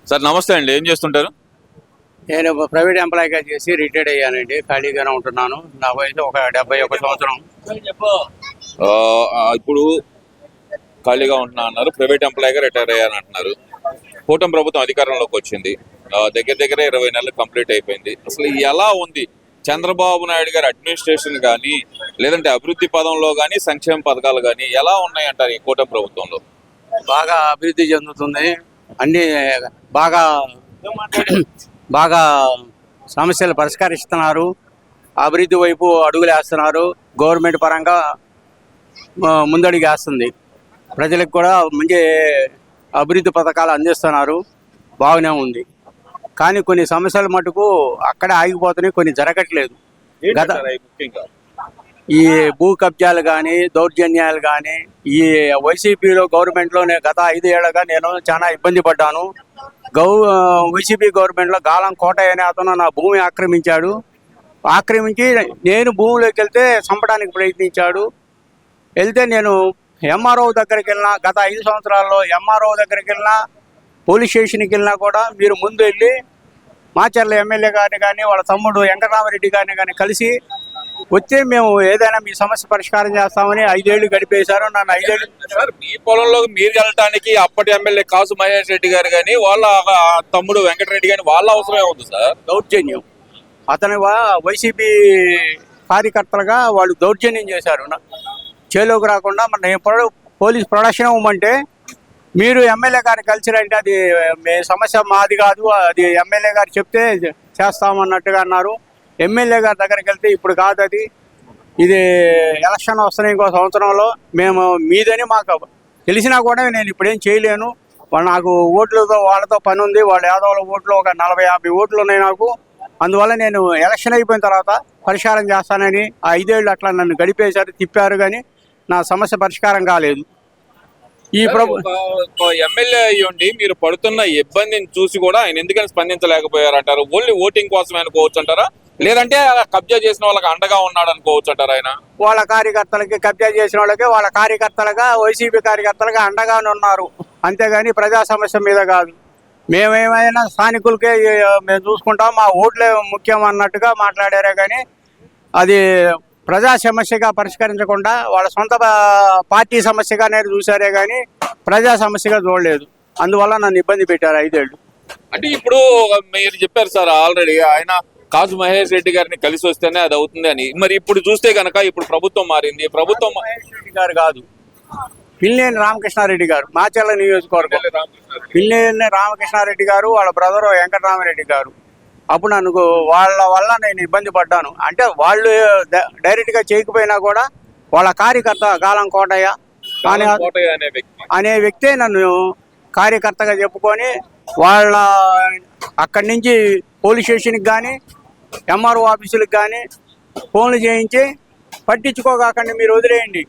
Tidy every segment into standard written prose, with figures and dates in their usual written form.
Sir నమస్తే అండి, ఏం చేస్తుంటారు? నేను ప్రైవేట్ ఎంప్లాయీగా చేసి రిటైర్డ్ అయ్యానండి. ఖాళీగానే ఉంటున్నాను. నా వయసు ఒక 71 సంవత్సరం. ఇప్పుడు ఖాళీగా ఉంటున్నా అన్నారు, ప్రైవేట్ ఎంప్లాయీగా రిటైర్ అయ్యాను అంటున్నారు. కూటమి ప్రభుత్వం అధికారంలోకి వచ్చింది, దగ్గర దగ్గర 20 నెలలు కంప్లీట్ అయిపోయింది. అసలు ఎలా ఉంది చంద్రబాబు నాయుడు గారి అడ్మినిస్ట్రేషన్ కానీ, లేదంటే అభివృద్ధి పదంలో కానీ, సంక్షేమ పథకాలు కానీ ఎలా ఉన్నాయి అంటారు ఈ కూటమి ప్రభుత్వంలో? బాగా అభివృద్ధి చెందుతుంది. అన్ని బాగా బాగా సమస్యలు పరిష్కరిస్తున్నారు. అభివృద్ధి వైపు అడుగులేస్తున్నారు. గవర్నమెంట్ పరంగా ముందడుగు వేస్తుంది. ప్రజలకు కూడా మంచి అభివృద్ధి పథకాలు అందిస్తున్నారు. బాగానే ఉంది. కానీ కొన్ని సమస్యలు మటుకు అక్కడే ఆగిపోతున్నాయి, కొన్ని జరగట్లేదు. ఈ భూ కబ్జాలు కానీ, దౌర్జన్యాలు కానీ, ఈ వైసీపీలో గవర్నమెంట్లోనే గత 5 ఏళ్ళగా నేను చాలా ఇబ్బంది పడ్డాను. వైసీపీ గవర్నమెంట్లో గాలం కోటయ్య అనే అతను నా భూమి ఆక్రమించి నేను భూమిలోకి వెళ్తే చంపడానికి ప్రయత్నించాడు. వెళ్తే నేను ఎంఆర్ఓ దగ్గరికి వెళ్ళినా, గత 5 సంవత్సరాల్లో ఎంఆర్ఓ దగ్గరికి వెళ్ళినా, పోలీస్ స్టేషన్కి వెళ్ళినా కూడా మీరు ముందు వెళ్ళి మాచర్ల ఎమ్మెల్యే గారిని కానీ, వాళ్ళ తమ్ముడు వెంకటరామరెడ్డి గారిని కానీ కలిసి వచ్చే మేము ఏదైనా మీ సమస్య పరిష్కారం చేస్తామని 5 ఏళ్ళు గడిపేశారు. నన్ను 5 ఏళ్ళు మీ పొలంలో మీరు వెళ్ళటానికి అప్పటి ఎమ్మెల్యే కాసు మహేష్ రెడ్డి గారు కానీ, వాళ్ళ తమ్ముడు వెంకటరెడ్డి గాని వాళ్ళ అవసరమే ఉంది సార్. దౌర్జన్యం, అతని వైసీపీ కార్యకర్తలుగా వాళ్ళు దౌర్జన్యం చేశారు. చేలోకి రాకుండా మన పోలీస్ ప్రొడక్షన్ ఇవ్వమంటే మీరు ఎమ్మెల్యే గారు కలిసిరంటే అది మీ సమస్య మాది కాదు, అది ఎమ్మెల్యే గారు చెప్తే చేస్తామన్నట్టుగా అన్నారు. ఎమ్మెల్యే గారి దగ్గరికి వెళ్తే ఇప్పుడు కాదు, అది ఇది ఎలక్షన్ వస్తున్నాయి ఇంకో సంవత్సరంలో, మేము మీదని మాకు తెలిసినా కూడా నేను ఇప్పుడేం చేయలేను. నాకు ఓట్లతో వాళ్ళతో పని ఉంది. వాళ్ళ యాదవుల ఓట్లు ఒక 40-50 ఓట్లు ఉన్నాయి నాకు. అందువల్ల నేను ఎలక్షన్ అయిపోయిన తర్వాత పరిష్కారం చేస్తానని 5 ఏళ్ళు అట్లా నన్ను గడిపేశారు, తిప్పారు. కానీ నా సమస్య పరిష్కారం కాలేదు. ఈ ఎమ్మెల్యే అయ్యండి మీరు పడుతున్న ఇబ్బందిని చూసి కూడా ఆయన ఎందుకని స్పందించలేకపోయారు అంటారు? ఓన్లీ ఓటింగ్ కోసమే అనుకోవచ్చు అంటారా, లేదంటే కబ్జా చేసిన వాళ్ళకి అండగా ఉన్నాడు అనుకోవచ్చు అంటారు? ఆయన వాళ్ళ కార్యకర్తలకి, కబ్జా చేసిన వాళ్ళకి వాళ్ళ కార్యకర్తలుగా, వైసీపీ కార్యకర్తలుగా అండగానే ఉన్నారు. అంతేగాని ప్రజా సమస్య మీద కాదు. మేమేమైనా స్థానికులకే మేము చూసుకుంటాం, మా ఓట్లే ముఖ్యం అన్నట్టుగా మాట్లాడారే కానీ అది ప్రజా సమస్యగా పరిష్కరించకుండా వాళ్ళ సొంత పార్టీ సమస్యగా నేను చూసారే కానీ ప్రజా సమస్యగా చూడలేదు. అందువల్ల నన్ను ఇబ్బంది పెట్టారు 5 ఏళ్ళు. అంటే ఇప్పుడు మీరు చెప్పారు సార్ ఆల్రెడీ ఆయన కాసు మహేష్ రెడ్డి గారిని కలిసి వస్తేనే అది అవుతుంది అని. మరి ఇప్పుడు చూస్తే కనుక ఇప్పుడు ప్రభుత్వం మారింది. ప్రభుత్వం మహేష్ రెడ్డి గారు కాదు, పిల్లేని రామకృష్ణారెడ్డి గారు, మాచర్ల నియోజకవర్గం. పిల్లేని రామకృష్ణారెడ్డి గారు వాళ్ళ బ్రదరు వెంకటరామరెడ్డి గారు. అప్పుడు నన్ను వాళ్ళ వల్ల నేను ఇబ్బంది పడ్డాను. అంటే వాళ్ళు డైరెక్ట్గా చేయకపోయినా కూడా వాళ్ళ కార్యకర్త గాలం కోటయ్య అనే వ్యక్తే నన్ను కార్యకర్తగా చెప్పుకొని వాళ్ళ అక్కడి నుంచి పోలీస్ స్టేషన్కి కానీ, ఎంఆర్ఓ ఆఫీసులకు కానీ ఫోన్లు చేయించి పట్టించుకోకండి, మీరు వదిలేయండి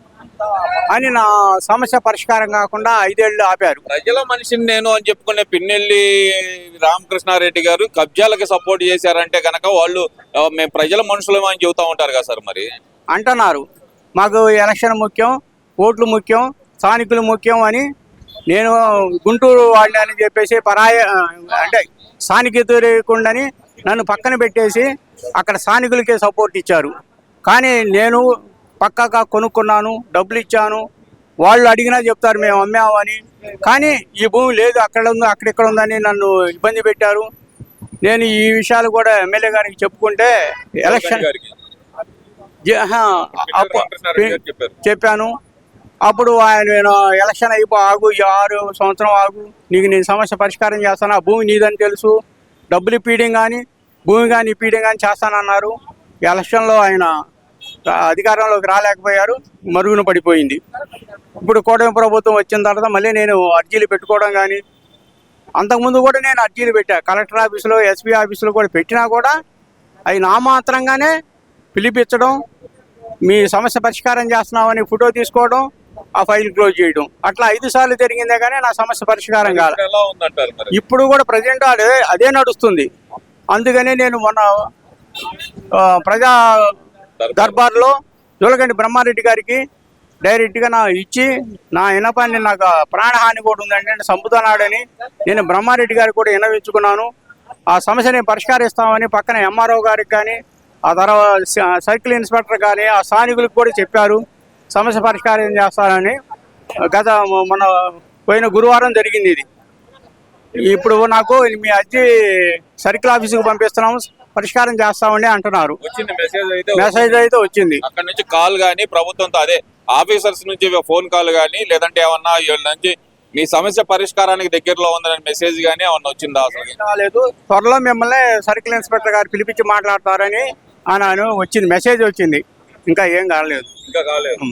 అని నా సమస్య పరిష్కారం కాకుండా 5 ఏళ్ళు ఆపారు. ప్రజల మనిషిని నేను అని చెప్పుకునే పిన్నెల్లి రామకృష్ణారెడ్డి గారు కబ్జాలకి సపోర్ట్ చేశారంటే కనుక వాళ్ళు మేము ప్రజల మనుషులమే అని చెబుతా ఉంటారు కదా సార్. మరి అంటున్నారు మాకు ఎలక్షన్ ముఖ్యం, ఓట్లు ముఖ్యం, స్థానికులు ముఖ్యం అని. నేను గుంటూరు వాళ్ళని అని చెప్పేసి అంటే స్థానికేతరకుండాని నన్ను పక్కన పెట్టేసి అక్కడ స్థానికులకే సపోర్ట్ ఇచ్చారు. కానీ నేను పక్కాగా కొనుక్కున్నాను, డబ్బులు ఇచ్చాను. వాళ్ళు అడిగినా చెప్తారు మేము అమ్మామని. కానీ ఈ భూమి లేదు, అక్కడ ఉంది, అక్కడిక్కడ ఉందని నన్ను ఇబ్బంది పెట్టారు. నేను ఈ విషయాలు కూడా ఎమ్మెల్యే గారికి చెప్పుకుంటే ఎలక్షన్ చెప్పాను. అప్పుడు ఆయన నేను ఎలక్షన్ ఆగు, 6 సంవత్సరం ఆగు, నీకు నేను సమస్య పరిష్కారం చేస్తాను, ఆ భూమి నీదని తెలుసు, డబ్బులు ఇప్పించడం కానీ భూమి కానీ ఇప్పించడం కానీ చేస్తానన్నారు. ఎలక్షన్లో ఆయన అధికారంలోకి రాలేకపోయారు, మరుగున పడిపోయింది. ఇప్పుడు కూటమి ప్రభుత్వం వచ్చిన తర్వాత మళ్ళీ నేను అర్జీలు పెట్టుకోవడం కానీ, అంతకుముందు కూడా నేను అర్జీలు పెట్టా, కలెక్టర్ ఆఫీసులో, ఎస్పీ ఆఫీసులో కూడా పెట్టినా కూడా అవి నామాత్రంగానే పిలిపించడం, మీ సమస్య పరిష్కారం చేస్తున్నామని ఫోటో తీసుకోవడం, ఆ ఫైల్ క్లోజ్ చేయడం, అట్లా 5 సార్లు జరిగిందే కానీ నా సమస్య పరిష్కారం కాదు. ఇప్పుడు కూడా ప్రజెంట్ అదే నడుస్తుంది. అందుకనే నేను మొన్న ప్రజా దర్బార్లో జోలగండి బ్రహ్మారెడ్డి గారికి డైరెక్ట్గా నా ఇచ్చి నా వినపాన్ని నాకు ప్రాణహాని కూడా ఉందండి నేను చంపుతున్నాడని నేను బ్రహ్మారెడ్డి గారికి కూడా విన్నవించుకున్నాను. ఆ సమస్యని పరిష్కరిస్తామని పక్కన ఎంఆర్ఓ గారికి కానీ ఆ తర్వాత సర్కిల్ ఇన్స్పెక్టర్ కానీ ఆ స్థానికులకు కూడా చెప్పారు సమస్య పరిష్కారం చేస్తారని. మన పోయిన గురువారం జరిగింది ఇది. ఇప్పుడు నాకు మీ అర్జీ సర్కిల్ ఆఫీసుకు పంపిస్తున్నాము పరిష్కారం చేస్తామని అంటున్నారు. వచ్చింది మెసేజ్ అయితే వచ్చింది. అక్కడ నుంచి కాల్ గానీ ప్రభుత్వంతో అదే ఆఫీసర్స్ నుంచి ఫోన్ కాల్ గానీ లేదంటే ఏమన్నా వీళ్ళ నుంచి మీ సమస్య పరిష్కారానికి దగ్గరలో ఉందని మెసేజ్ గానీ ఏమన్నా వచ్చిందా? అసలు కాలేదు. త్వరలో మిమ్మల్ని సర్కిల్ ఇన్స్పెక్టర్ గారు పిలిపించి మాట్లాడతారని అని వచ్చింది, మెసేజ్ వచ్చింది. ఇంకా ఏం కాలేదు. ఇంకా కాలేదు.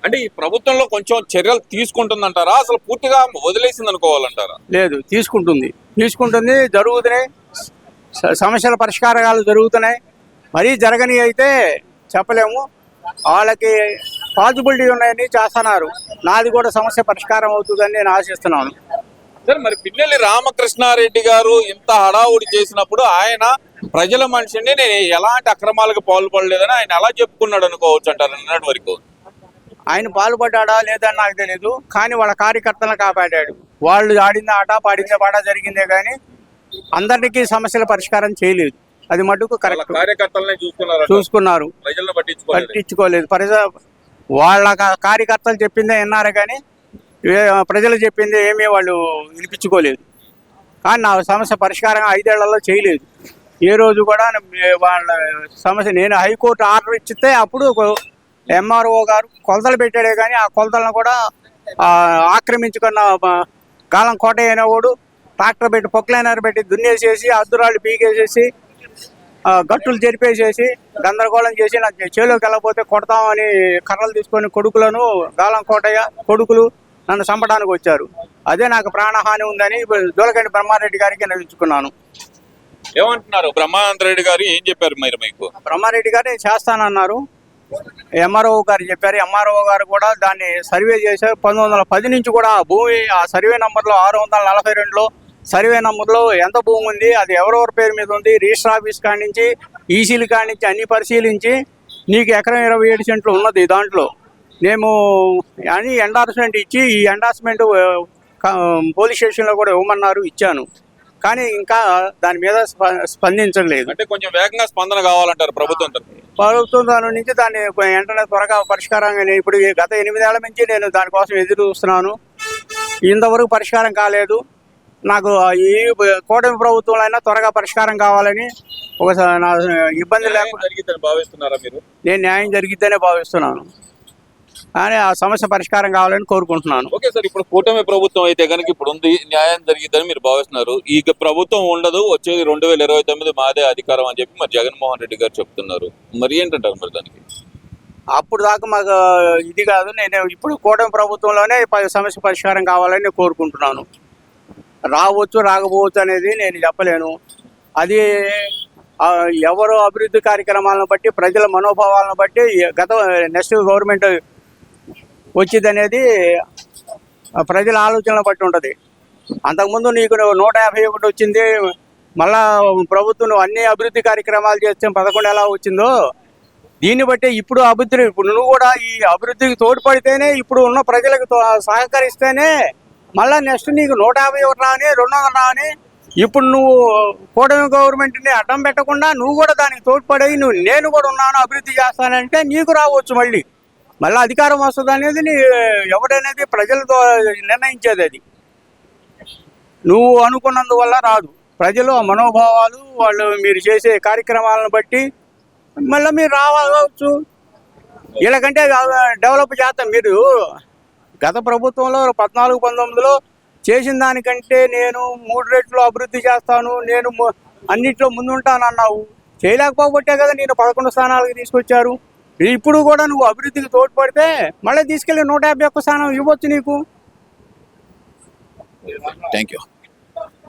అంటే ఈ ప్రభుత్వంలో కొంచెం చర్యలు తీసుకుంటుందంటారా, అసలు పూర్తిగా వదిలేసింది అనుకోవాలంటారా? లేదు, తీసుకుంటుంది జరుగుతున్నాయి. సమస్యల పరిష్కారాలు జరుగుతున్నాయి. మరీ జరగని అయితే చెప్పలేము. వాళ్ళకి పాసిబిలిటీ ఉన్నాయని చేస్తున్నారు. నాది కూడా సమస్య పరిష్కారం అవుతుందని నేను ఆశిస్తున్నాను. సార్, మరి పిన్నెల్లి రామకృష్ణారెడ్డి గారు ఇంత హడావుడి చేసినప్పుడు ఆయన ప్రజల మనిషిని నేను ఎలాంటి అక్రమాలకు పాల్పడలేదని ఆయన ఎలా చెప్పుకున్నాడు అనుకోవచ్చు అంటారు అన్నటి వరకు? ఆయన పాల్పడ్డా లేదని నాకు తెలియదు, కానీ వాళ్ళ కార్యకర్తలను కాపాడాడు. వాళ్ళు ఆడిందే ఆట పాడిందే పాట జరిగిందే కానీ అందరికీ సమస్యల పరిష్కారం చేయలేదు. అది మటుకు కరెక్ట్. కార్యకర్తలనే చూసుకున్నారు, పట్టించుకోలేదు. వాళ్ళ కార్యకర్తలు చెప్పిందే విన్నారు కానీ ప్రజలు చెప్పింది ఏమీ వాళ్ళు వినిపించుకోలేదు. కానీ నా సమస్య పరిష్కారం 5 ఏళ్లలో చేయలేదు. ఏ రోజు కూడా వాళ్ళ సమస్య నేను హైకోర్టు ఆర్డర్ ఇచ్చితే అప్పుడు ఎంఆర్ఓ గారు కొలతలు పెట్టాడే కానీ ఆ కొలతలను కూడా ఆక్రమించుకున్న కాలం కోటయ్య అనేవాడు ట్రాక్టర్ పెట్టి పొక్లైనర్ పెట్టి దున్నేసేసి అద్దురాళ్ళు పీకేసేసి గట్టులు జరిపేసేసి గందరగోళం చేసి నాకు చేలోకి వెళ్ళకపోతే కొడతామని కర్రలు తీసుకొని కొడుకులను గాలం కోటయ్య కొడుకులు నన్ను చంపడానికి వచ్చారు. అదే నాకు ప్రాణహాని ఉందని జోలకండి బ్రహ్మారెడ్డి గారికి నవ్వించుకున్నాను. ఏమంటున్నారు బ్రహ్మానందరెడ్డి గారు? ఏం చెప్పారు మీరు? మీకు బ్రహ్మారెడ్డి గారు చేస్తానన్నారు. ఎంఆర్ఓ గారు చెప్పారు. ఎంఆర్ఓ గారు కూడా దాన్ని సర్వే చేశారు. 1910 నుంచి కూడా భూమి ఆ సర్వే నంబర్లో 642లో సర్వే నంబర్లో ఎంత భూమి ఉంది, అది ఎవరెవరి పేరు మీద ఉంది, రిజిస్టర్ ఆఫీస్ కాడి నుంచి ఈసీల కాడి నుంచి అన్ని పరిశీలించి నీకు ఎకరం 27 సెంట్లు ఉన్నది దాంట్లో మేము అని ఎండార్స్మెంట్ ఇచ్చి ఈ ఎండార్స్మెంట్ పోలీస్ స్టేషన్లో కూడా ఇవ్వమన్నారు, ఇచ్చాను. కానీ ఇంకా దాని మీద స్పందించలేదు. అంటే కొంచెం వేగంగా స్పందన కావాలంటారు ప్రభుత్వం దాని నుంచి దాన్ని వెంటనే త్వరగా పరిష్కారంగా ఇప్పుడు గత 8 ఏళ్ల నుంచి నేను దానికోసం ఎదురు చూస్తున్నాను. ఇంతవరకు పరిష్కారం కాలేదు. నాకు ఈ కూటమి ప్రభుత్వంలో అయినా త్వరగా పరిష్కారం కావాలని ఒకసారి నా ఇబ్బంది లేకుండా భావిస్తున్నారా మీరు? నేను న్యాయం జరిగిద్దనే భావిస్తున్నాను. కానీ ఆ సమస్య పరిష్కారం కావాలని కోరుకుంటున్నాను. ఓకే సార్, ఇప్పుడు కూటమి ప్రభుత్వం అయితే కనుక ఇప్పుడు ఉంది, న్యాయం జరిగిద్దని మీరు భావిస్తున్నారు. ఈ ప్రభుత్వం ఉండదు, వచ్చేది 2029 మాదే అధికారం అని చెప్పి మరి జగన్మోహన్ రెడ్డి గారు చెప్తున్నారు. మరి ఏంటంటారు మరి దానికి? అప్పుడు దాకా మాకు ఇది కాదు. నేను ఇప్పుడు కూటమి ప్రభుత్వంలోనే సమస్య పరిష్కారం కావాలని కోరుకుంటున్నాను. రావచ్చు రాకపోవచ్చు అనేది నేను చెప్పలేను. అది ఎవరు అభివృద్ధి కార్యక్రమాలను బట్టి ప్రజల మనోభావాలను బట్టి నెక్స్ట్ గవర్నమెంట్ వచ్చింది అనేది ప్రజల ఆలోచనలు బట్టి ఉంటుంది. అంతకుముందు నీకు 151 వచ్చింది, మళ్ళా ప్రభుత్వం అన్ని అభివృద్ధి కార్యక్రమాలు చేస్తే 11 ఎలా వచ్చిందో దీన్ని బట్టి ఇప్పుడు నువ్వు కూడా ఈ అభివృద్ధికి తోడ్పడితేనే ఇప్పుడు ఉన్న ప్రజలకు సహకరిస్తేనే మళ్ళా నెక్స్ట్ నీకు 151 రాని 200 రాని ఇప్పుడు నువ్వు కూటమి గవర్నమెంట్ని అడ్డం పెట్టకుండా నువ్వు కూడా దానికి తోడ్పడి నేను కూడా ఉన్నాను అభివృద్ధి చేస్తానంటే నీకు రావచ్చు. మళ్ళీ అధికారం వస్తుంది అనేది ఎవడనేది ప్రజలతో నిర్ణయించేది. అది నువ్వు అనుకున్నందువల్ల రాదు. ప్రజలు ఆ మనోభావాలు వాళ్ళు మీరు చేసే కార్యక్రమాలను బట్టి మళ్ళీ మీరు రావచ్చు. వీళ్ళకంటే డెవలప్ చేస్తాం. మీరు గత ప్రభుత్వంలో 14-19లో చేసిన దానికంటే నేను 3 రెట్లు అభివృద్ధి చేస్తాను, నేను అన్నిట్లో ముందుంటాను అన్నావు. చేయలేకపోబట్టే కదా నేను 11 స్థానాలకు తీసుకొచ్చారు. ఇప్పుడు కూడా నువ్వు అభివృద్ధికి తోడ్పడితే మళ్ళీ తీసుకెళ్ళి 151 స్థానం ఇవ్వచ్చు నీకు. Thank you.